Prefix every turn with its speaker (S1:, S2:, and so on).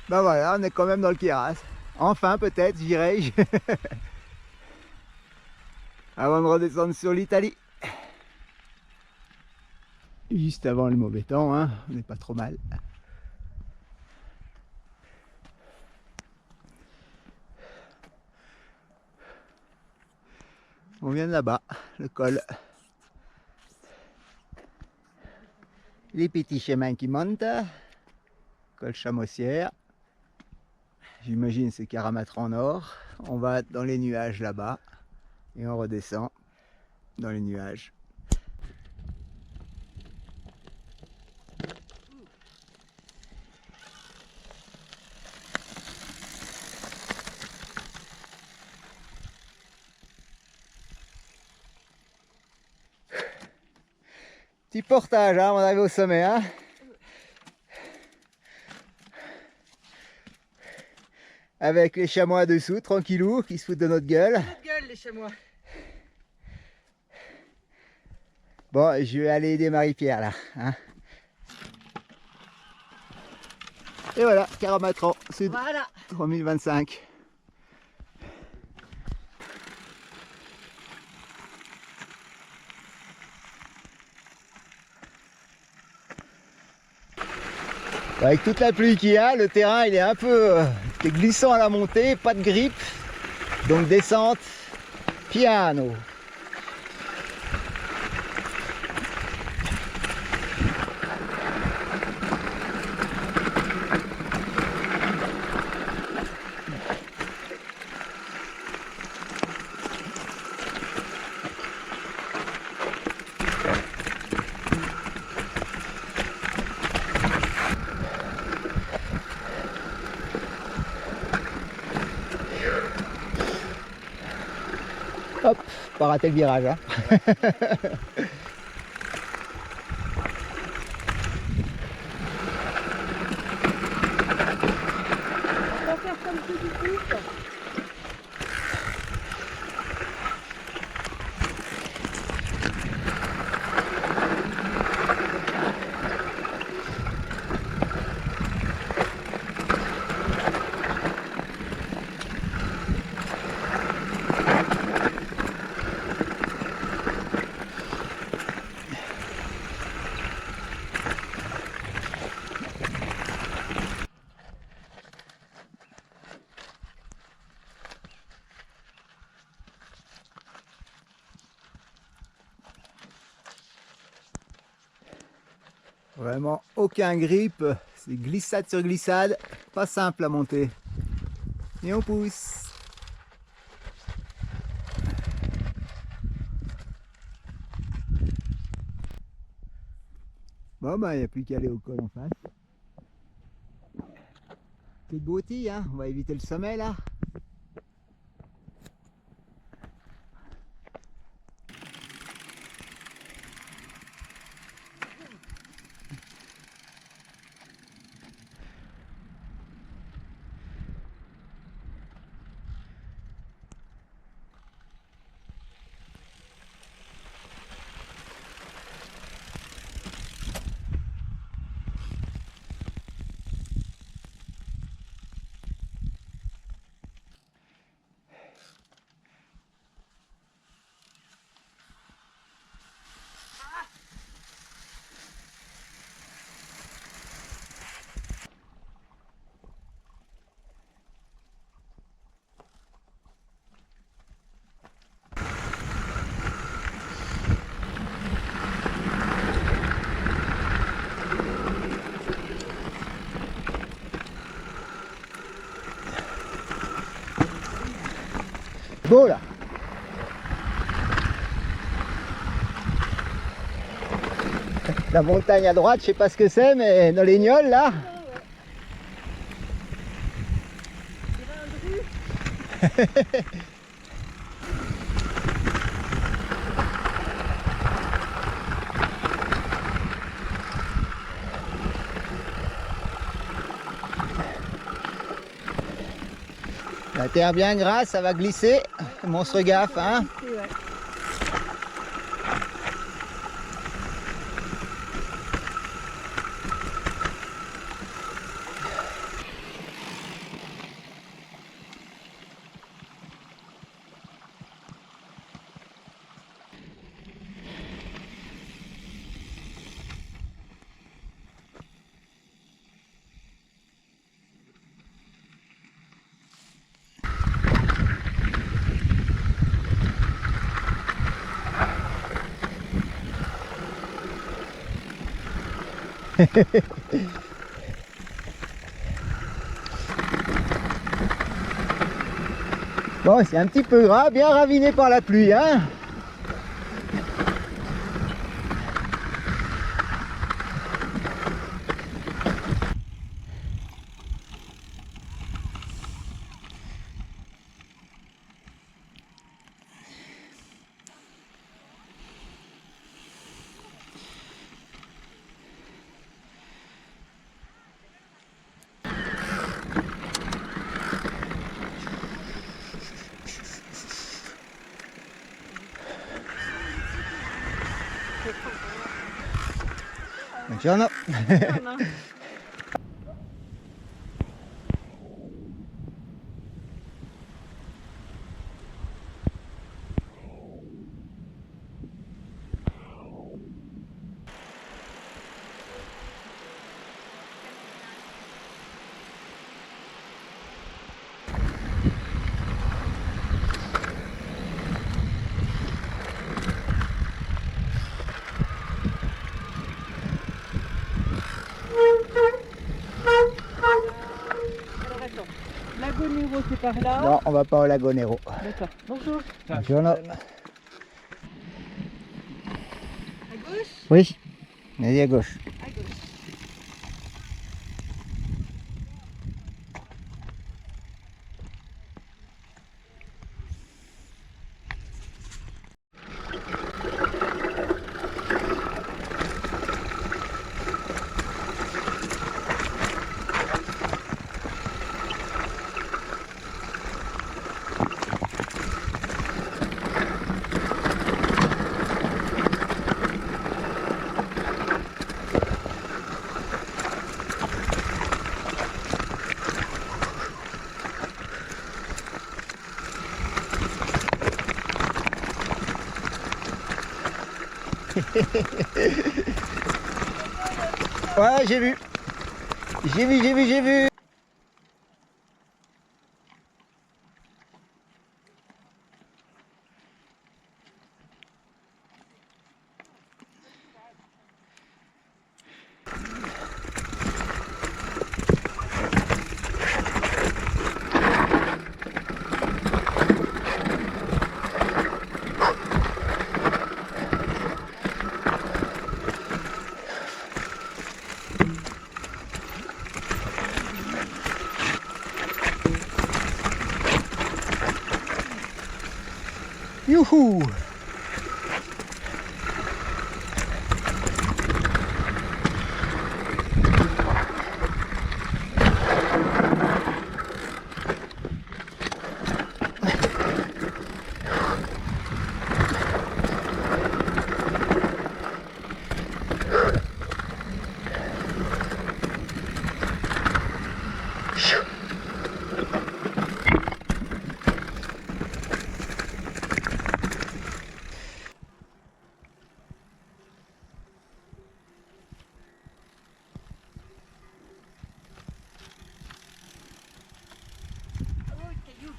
S1: Ben voilà, on est quand même dans le Queyras. Enfin peut-être, j'irai-je. Avant de redescendre sur l'Italie. Juste avant le mauvais temps, hein, on n'est pas trop mal. On vient de là-bas, le col. Les petits chemins qui montent. Col Chamossière. J'imagine c'est Karamatran Nord. On va dans les nuages là-bas. Et on redescend dans les nuages. Petit portage hein, on arrive au sommet. Hein. Avec les chamois dessous, tranquillou, qui se foutent de notre gueule.
S2: Notre gueule les chamois.
S1: Bon, je vais aller aider Marie-Pierre là. Hein. Et voilà, Karamatran, Sud,
S2: Voilà.
S1: 3025. Avec toute la pluie qu'il y a, le terrain il est un peu glissant à la montée, pas de grippe, donc descente, piano. Hop, pas rater le virage. Hein.
S2: On va faire comme tout du coup.
S1: Vraiment aucun grip, c'est glissade sur glissade, pas simple à monter. Et on pousse. Bon ben il n'y a plus qu'à aller au col en face. Petite broutille, hein, on va éviter le sommet là. Beau là. La montagne à droite, je sais pas ce que c'est, mais dans les Gnoles là. La terre bien grasse, ça va glisser. Monstre gaffe, hein. Bon, c'est un petit peu gras, bien raviné par la pluie, hein. Buongiorno.
S2: Lago Nero, c'est par là.
S1: Non, on va pas au Lago Nero.
S2: D'accord. Bonjour.
S1: Buongiorno.
S2: À gauche.
S1: Oui, allez à gauche.
S2: À gauche.
S1: Ouais, j'ai vu. J'ai vu. Youhou!
S2: Oh, caillou.